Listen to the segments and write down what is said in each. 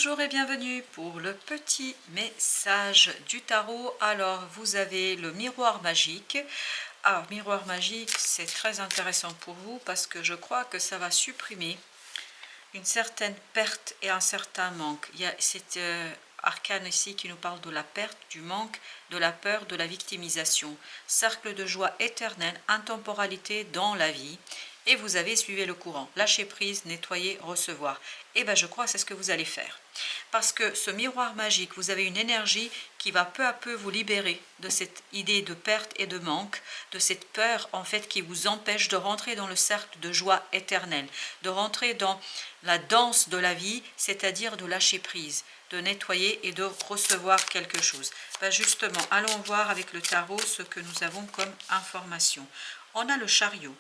Bonjour et bienvenue pour le petit message du tarot. Alors, vous avez le miroir magique. Alors, miroir magique, c'est très intéressant pour vous parce que je crois que ça va supprimer une certaine perte et un certain manque. Il y a cette arcane ici qui nous parle de la perte, du manque, de la peur, de la victimisation. Cercle de joie éternelle, intemporalité dans la vie. Et vous avez suivi le courant. Lâcher prise, nettoyer, recevoir. Et bien je crois que c'est ce que vous allez faire. Parce que ce miroir magique, vous avez une énergie qui va peu à peu vous libérer de cette idée de perte et de manque, de cette peur en fait qui vous empêche de rentrer dans le cercle de joie éternelle, de rentrer dans la danse de la vie, c'est-à-dire de lâcher prise, de nettoyer et de recevoir quelque chose. Ben justement, allons voir avec le tarot ce que nous avons comme information. On a le chariot.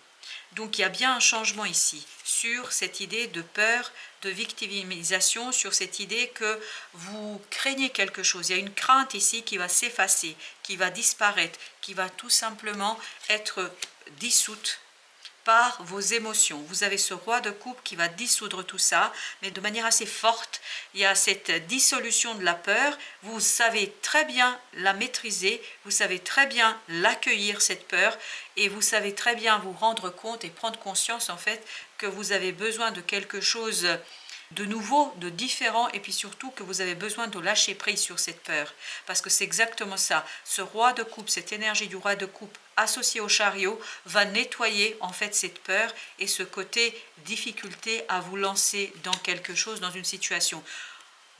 Donc il y a bien un changement ici sur cette idée de peur, de victimisation, sur cette idée que vous craignez quelque chose. Il y a une crainte ici qui va s'effacer, qui va disparaître, qui va tout simplement être dissoute par vos émotions. Vous avez ce roi de coupe qui va dissoudre tout ça, mais de manière assez forte. Il y a cette dissolution de la peur. Vous savez très bien la maîtriser, vous savez très bien l'accueillir, cette peur, et vous savez très bien vous rendre compte et prendre conscience en fait que vous avez besoin de quelque chose de nouveau, de différent, et puis surtout que vous avez besoin de lâcher prise sur cette peur, parce que c'est exactement ça. Ce roi de coupe, cette énergie du roi de coupe associée au chariot va nettoyer en fait cette peur et ce côté difficulté à vous lancer dans quelque chose, dans une situation.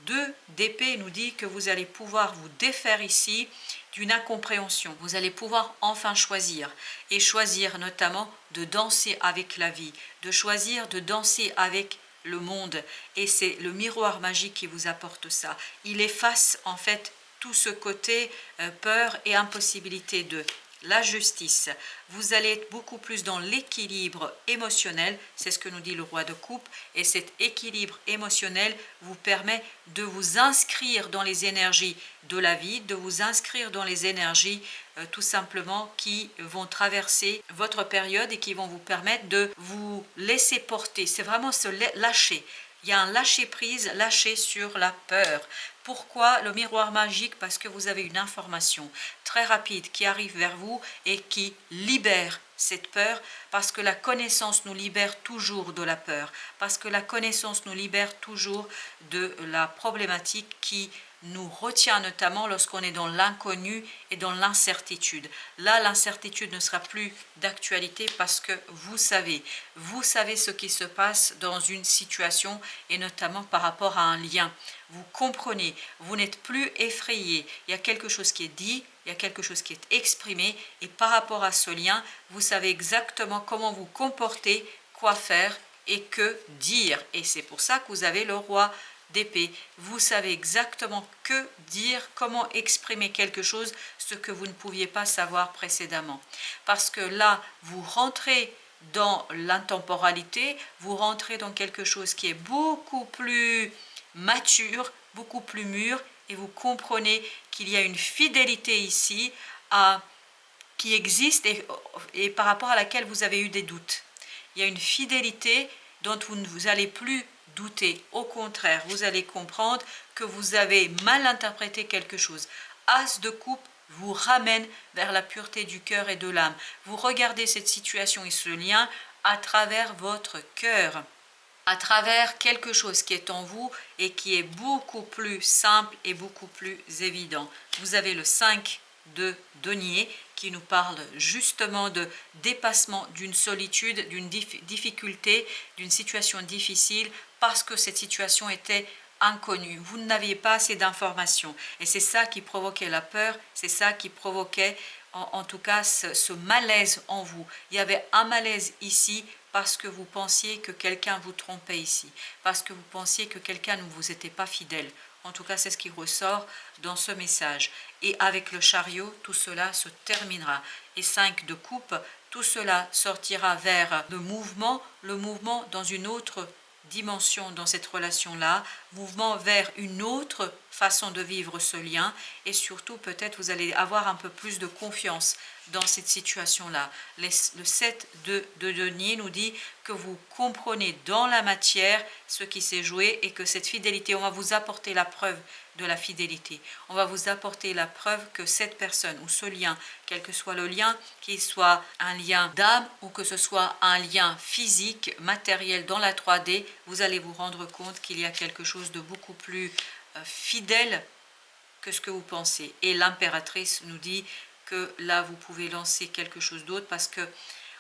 2 d'épée nous dit que vous allez pouvoir vous défaire ici d'une incompréhension. Vous allez pouvoir enfin choisir, et choisir notamment de danser avec la vie, de choisir de danser avec le monde, et c'est le miroir magique qui vous apporte ça. Il efface en fait tout ce côté peur et impossibilité de la justice. Vous allez être beaucoup plus dans l'équilibre émotionnel, c'est ce que nous dit le roi de coupe, et cet équilibre émotionnel vous permet de vous inscrire dans les énergies de la vie, de vous inscrire dans les énergies tout simplement qui vont traverser votre période et qui vont vous permettre de vous laisser porter. C'est vraiment se lâcher. Il y a un lâcher prise, lâcher sur la peur. Pourquoi le miroir magique? Parce que vous avez une information très rapide qui arrive vers vous et qui libère cette peur, parce que la connaissance nous libère toujours de la peur, parce que la connaissance nous libère toujours de la problématique qui nous retient, notamment lorsqu'on est dans l'inconnu et dans l'incertitude. Là, l'incertitude ne sera plus d'actualité parce que vous savez ce qui se passe dans une situation et notamment par rapport à un lien. Vous comprenez, vous n'êtes plus effrayé. Il y a quelque chose qui est dit, il y a quelque chose qui est exprimé et par rapport à ce lien, vous savez exactement comment vous comporter, quoi faire et que dire. Et c'est pour ça que vous avez le roi d'épée. Vous savez exactement que dire, comment exprimer quelque chose, ce que vous ne pouviez pas savoir précédemment. Parce que là, vous rentrez dans l'intemporalité, vous rentrez dans quelque chose qui est beaucoup plus mature, beaucoup plus mûr, et vous comprenez qu'il y a une fidélité ici qui existe et par rapport à laquelle vous avez eu des doutes. Il y a une fidélité dont vous ne allez plus douter. Au contraire, vous allez comprendre que vous avez mal interprété quelque chose. As de coupe vous ramène vers la pureté du cœur et de l'âme. Vous regardez cette situation et ce lien à travers votre cœur, à travers quelque chose qui est en vous et qui est beaucoup plus simple et beaucoup plus évident. Vous avez le 5 de denier qui nous parle justement de dépassement d'une solitude, d'une difficulté, d'une situation difficile parce que cette situation était inconnue. Vous n'aviez pas assez d'informations et c'est ça qui provoquait la peur, c'est ça qui provoquait en tout cas ce malaise en vous. Il y avait un malaise ici parce que vous pensiez que quelqu'un vous trompait ici, parce que vous pensiez que quelqu'un ne vous était pas fidèle. En tout cas, c'est ce qui ressort dans ce message. Et avec le chariot, tout cela se terminera. Et 5 de coupe, tout cela sortira vers le mouvement dans une autre dimension dans cette relation-là, mouvement vers une autre façon de vivre ce lien et surtout peut-être vous allez avoir un peu plus de confiance dans cette situation-là. Le 7 de denier nous dit que vous comprenez dans la matière ce qui s'est joué et que cette fidélité, on va vous apporter la preuve de la fidélité. On va vous apporter la preuve que cette personne ou ce lien, quel que soit le lien, qu'il soit un lien d'âme ou que ce soit un lien physique, matériel dans la 3D, vous allez vous rendre compte qu'il y a quelque chose de beaucoup plus fidèle que ce que vous pensez. Et l'impératrice nous dit que là, vous pouvez lancer quelque chose d'autre parce que,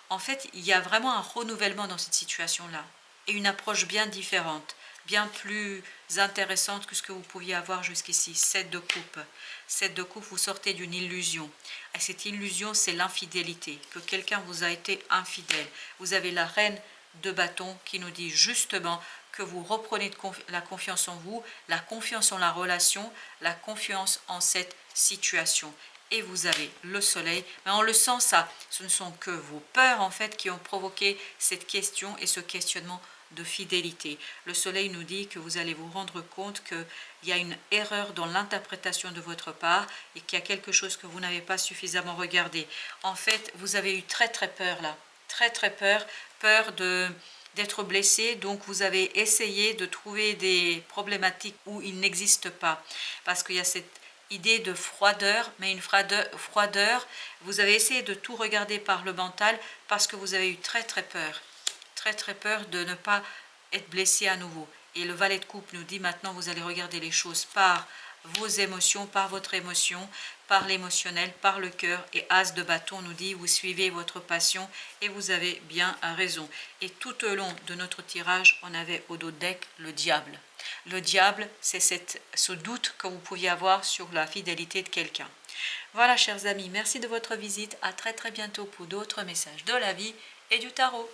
en fait, il y a vraiment un renouvellement dans cette situation-là et une approche bien différente, bien plus intéressante que ce que vous pouviez avoir jusqu'ici. 7 de coupe. 7 de coupe, vous sortez d'une illusion. Et cette illusion, c'est l'infidélité, que quelqu'un vous a été infidèle. Vous avez la reine de bâton qui nous dit justement que vous reprenez la confiance en vous, la confiance en la relation, la confiance en cette situation. Et vous avez le soleil, mais on le sent ça, ce ne sont que vos peurs en fait qui ont provoqué cette question et ce questionnement de fidélité. Le soleil nous dit que vous allez vous rendre compte qu'il y a une erreur dans l'interprétation de votre part et qu'il y a quelque chose que vous n'avez pas suffisamment regardé. En fait, vous avez eu très peur là, très peur, peur d'être blessé, donc vous avez essayé de trouver des problématiques où il n'existe pas, parce qu'il y a cette idée de froideur, mais une froideur, vous avez essayé de tout regarder par le mental parce que vous avez eu très peur de ne pas être blessé à nouveau. Et le valet de coupe nous dit maintenant vous allez regarder les choses par vos émotions, par votre émotion, par l'émotionnel, par le cœur. Et as de bâton nous dit vous suivez votre passion et vous avez bien raison. Et tout au long de notre tirage, on avait au dos de deck le diable. Le diable, c'est ce doute que vous pouviez avoir sur la fidélité de quelqu'un. Voilà, chers amis, merci de votre visite. À très bientôt pour d'autres messages de la vie et du tarot.